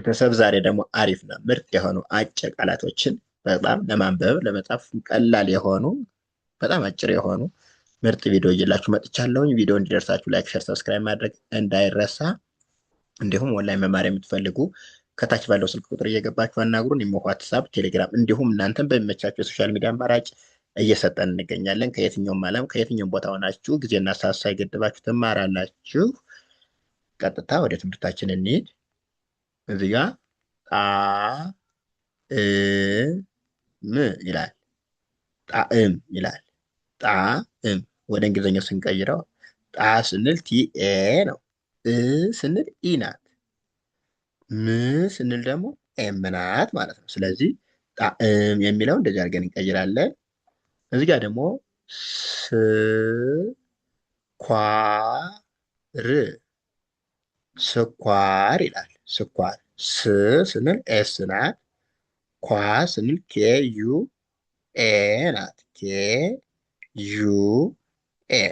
ቤተሰብ ዛሬ ደግሞ አሪፍና ምርጥ የሆኑ አጭር ቃላቶችን በጣም ለማንበብ ለመጻፍ ቀላል የሆኑ በጣም አጭር የሆኑ ምርጥ ቪዲዮ እየላችሁ መጥቻለሁኝ። ቪዲዮ እንዲደርሳችሁ ላይክ፣ ሼር፣ ሰብስክራይብ ማድረግ እንዳይረሳ። እንዲሁም ኦንላይን መማር የምትፈልጉ ከታች ባለው ስልክ ቁጥር እየገባችሁ አናግሩን። ኢሞ፣ ዋትሳፕ፣ ቴሌግራም እንዲሁም እናንተን በሚመቻችሁ የሶሻል ሚዲያ አማራጭ እየሰጠን እንገኛለን። ከየትኛውም ዓለም ከየትኛውም ቦታ ሆናችሁ ጊዜና ሰዓት ሳይገድባችሁ ትማራላችሁ። ቀጥታ ወደ ትምህርታችን እንሂድ። እዚህ ጋ ጣዕም ይላል። ጣዕም ይላል። ጣዕም ወደ እንግሊዝኛው ስንቀይረው ጣ ስንል ቲኤ ነው። ስንል ኢ ናት። ም ስንል ደግሞ ኤም ናት ማለት ነው። ስለዚህ ጣዕም የሚለው እንደዚህ አድርገን እንቀይራለን። እዚህ ጋር ደግሞ ስኳር ስኳር ይላል። ስኳር ስ ስንል ኤስ ናት። ኳ ስንል ኬ ዩ ኤ ናት። ኬ ዩ ኤ።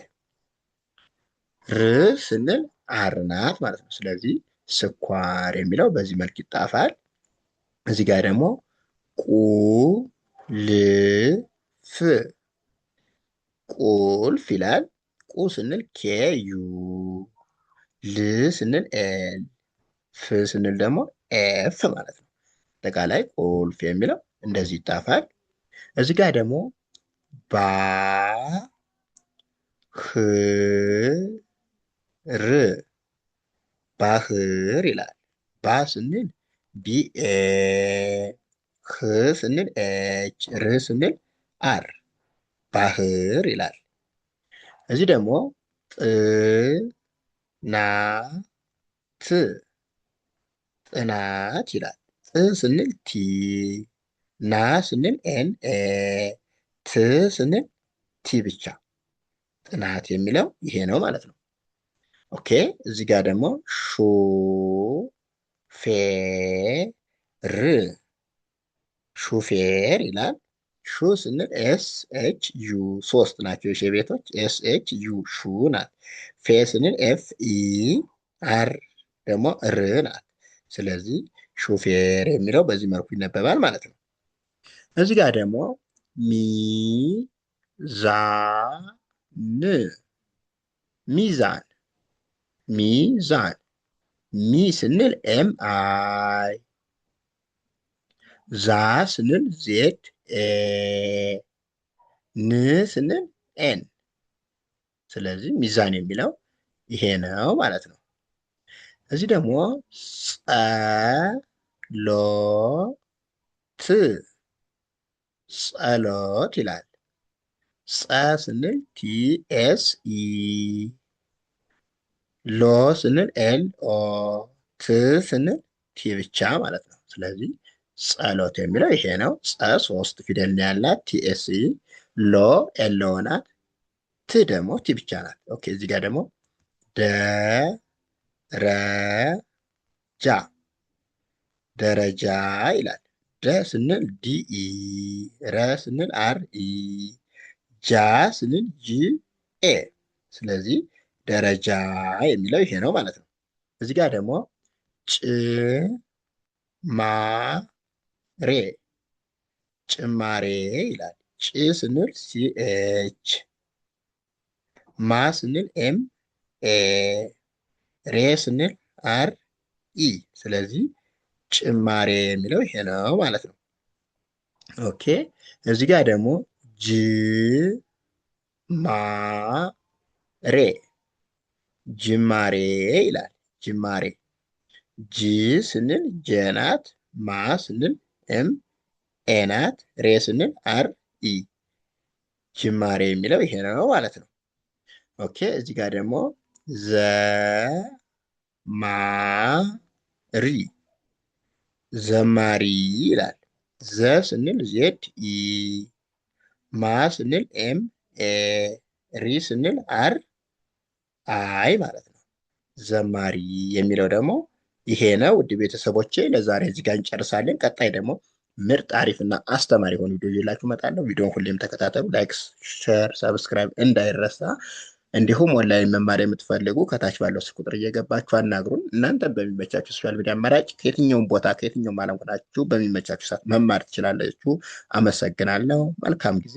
ር ስንል አር ናት ማለት ነው። ስለዚህ ስኳር የሚለው በዚህ መልክ ይጣፋል። እዚህ ጋር ደግሞ ቁልፍ ቁልፍ ይላል። ቁ ስንል ኬ ዩ፣ ል ስንል ኤል፣ ፍ ስንል ደግሞ ኤፍ ማለት ነው። አጠቃላይ ቁልፍ የሚለው እንደዚህ ይጣፋል። እዚህ ጋር ደግሞ ባህር ባህር ይላል። ባ ስንል ቢኤ፣ ህ ስንል ኤች፣ ር ስንል አር ባህር ይላል። እዚህ ደግሞ ጥናት ይላል። ጥ ስንል ቲ፣ ና ስንል ኤን ኤ፣ ት ስንል ቲ ብቻ። ጥናት የሚለው ይሄ ነው ማለት ነው። ኦኬ። እዚህ ጋር ደግሞ ሹፌር ይላል። ሹ ስንል ኤስ ኤች ዩ፣ ሶስት ናቸው የሺ ቤቶች። ኤስ ኤች ዩ ሹ ናት። ፌ ስንል ኤፍ ኢ፣ አር ደግሞ ር ናት። ስለዚህ ሹፌር የሚለው በዚህ መልኩ ይነበባል ማለት ነው። እዚህ ጋር ደግሞ ሚዛን ሚዛን ሚዛን ሚ ስንል ኤም አይ፣ ዛ ስንል ዜድ ኤ፣ ን ስንል ኤን። ስለዚህ ሚዛን የሚለው ይሄ ነው ማለት ነው። እዚህ ደግሞ ጸሎት ይላል። ጸ ስንል ቲ ኤስ ኢ፣ ሎ ስንል ኤል ኦ፣ ት ስንል ቲ ብቻ ማለት ነው። ስለዚህ ጸሎት የሚለው ይሄ ነው። ጸ ሶስት ፊደል ነው ያላት። ቲ ኤስ ኢ፣ ሎ ኤል ኦ ናት። ት ደግሞ ቲ ብቻ ናት። ኦኬ። እዚህ ጋር ደግሞ ደረጃ ይላል። ደ ስንል ዲኢ፣ ረ ስንል አር ኢ፣ ጃ ስንል ጂ ኤ። ስለዚህ ደረጃ የሚለው ይሄ ነው ማለት ነው። እዚህ ጋር ደግሞ ጭማሬ ይላል። ጭ ስንል ሲኤች፣ ማ ስንል ኤም ኤ፣ ሬ ስንል አር ኢ። ስለዚህ ጭማሬ የሚለው ይሄ ነው ማለት ነው። ኦኬ። እዚህ ጋር ደግሞ ጅማሬ ይላል። ጅማሬ ጂ ስንል ጄ ናት። ማ ስንል ኤም ኤ ናት። ሬ ስንል አር ኢ። ጅማሬ የሚለው ይሄ ነው ማለት ነው። ኦኬ። እዚህ ጋር ደግሞ ዘማሪ ይላል። ዘ ስንል ዜድ ኢ፣ ማ ስንል ኤም ኤ፣ ሪ ስንል አር አይ ማለት ነው። ዘማሪ የሚለው ደግሞ ይሄ ነው። ውድ ቤተሰቦቼ ለዛሬ እዚህ ጋር እንጨርሳለን። ቀጣይ ደግሞ ምርጥ አሪፍና አስተማሪ የሆኑ ቪዲዮ ይዤላችሁ እመጣለሁ። ቪዲዮውን ሁሌም ተከታተሉ። ላይክ፣ ሼር፣ ሰብስክራይብ እንዳይረሳ። እንዲሁም ኦንላይን መማር የምትፈልጉ ከታች ባለው ስልክ ቁጥር እየገባችሁ አናግሩን። እናንተ በሚመቻችሁ ሶሻል ሚዲያ አማራጭ ከየትኛውም ቦታ ከየትኛውም ዓለም ሆናችሁ በሚመቻችሁ ሰዓት መማር ትችላላችሁ። አመሰግናለሁ። መልካም ጊዜ